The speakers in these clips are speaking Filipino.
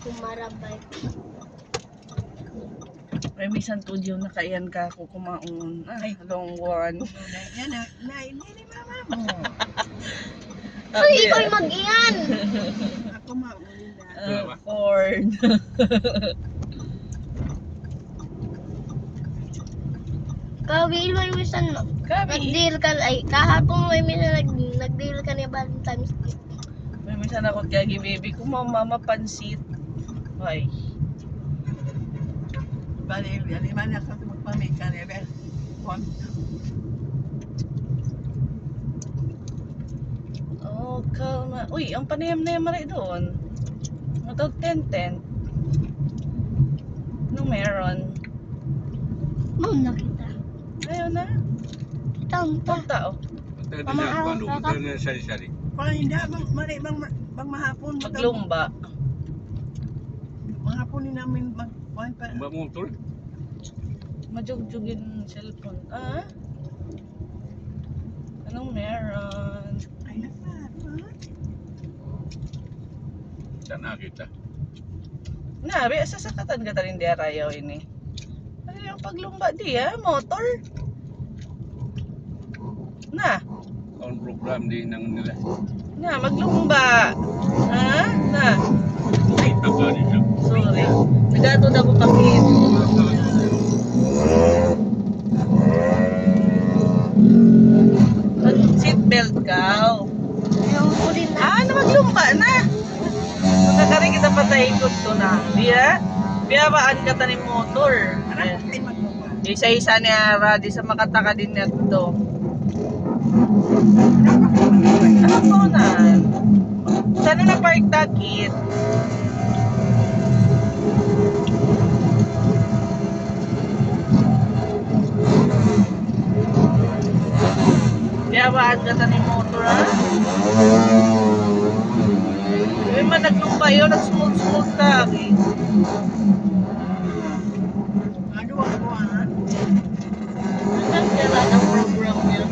akong marabay. May minsan tudyo na kaiyan ka ako kumaon. Long one. Yan na, hindi mama. So, ikaw mag-iyan. Ako maulin na. Corn. Kawil mo yung minsan, nag-deal ka, ay kahapon mo yung minsan nag-deal ka ni Valentine's Day. May minsan ako kaya baby ko mama pansit. Ay. Bali, aliman na sa magpamika ni Bel. Oh, kalma. Uy, ang panayam-nayam rin doon. Matawag 10-10. Anong meron? Muna kita. Ayaw na. Kita. Punta, oh. Sari-sari. Kung hindi, bang mahapon. Maglumba. Mahapon din namin magkuhan pa. Mbak motor? Majugjugin cellphone. Ah? Anong meron? Ay, nasa. Sana kita. Nabi, sasakatan ka rin di arayaw ini. Ano yung paglumba di motor? Na, Tahun program di nang nila. maglumba. Ha? Na, Ay, tapa dito. sorry. Nagatod ako pakit. Mag-seatbelt ka. Ayaw ko rin na. Na maglumba na. Nakakari kita patay ko to na. Diya? Biyabaan ka ta ni motor. Ay, magkuhan. Isa-isa niya Radi sa makataka din na to. Ano po na? Sana na park takit? Biyabaan ka ta ni motor ha? May managlumba yun, nag-smooth ka. Okay. Ano ang kuhan? Ang gala ng program niya.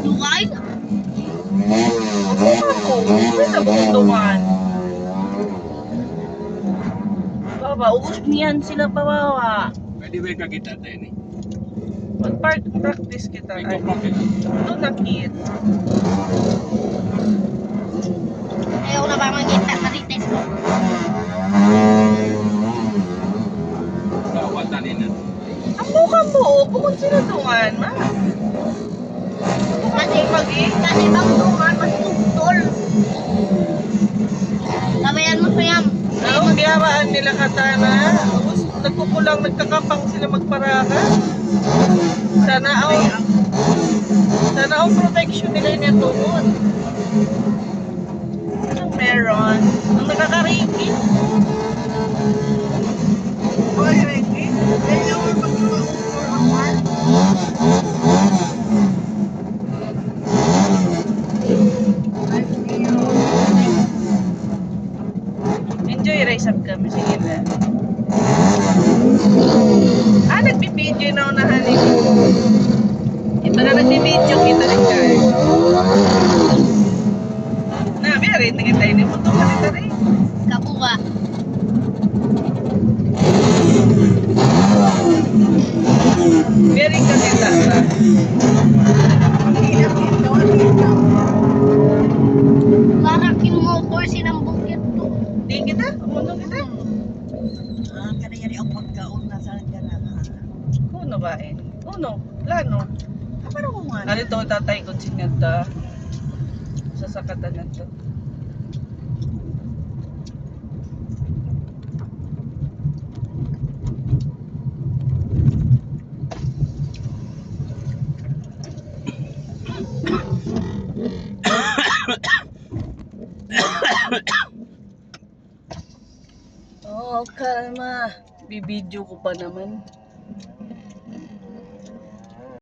Lukay? May nabuntungan. Baba, uus niyan sila pawawa. Pwede ba kita tayo ni? Mag-park practice kita. May Ay, kapakit. ito nakit. Ayaw na ba magkita sa rites ko? Kawatan nila. Ang mukha mo, bukod sila tungan, ma. Kasi, Pagi. kasi bang tungan, mas tugtol. Sabayan mo siyam. Ang biyabaan nila katana. Tapos nagkukulang, nagkakapang sila magparaka. Sana ang protection nila yung tungod. Anong meron? Ang nakakariki. Oy, Ricky. Ayaw mo magkuhan. Enjoy rise up kami. Sige na. Nagbibideo na unahan eh. Ito na nagbibideo kita rin guys. Biyari, tingin tayo ni Muto ka rin rin. Kabuka. Biyari ka kita. Parang kinomotor sinambong kito. Di kita? Umundo kita? Kanayari ang pagkaon na sa ganahan. Uno ba eh? Uno. Plano. Pero kung ano? Ano ito tatay ko sinata. Sasakatan na ito. Oh, kalma. Bibidyo ko pa naman.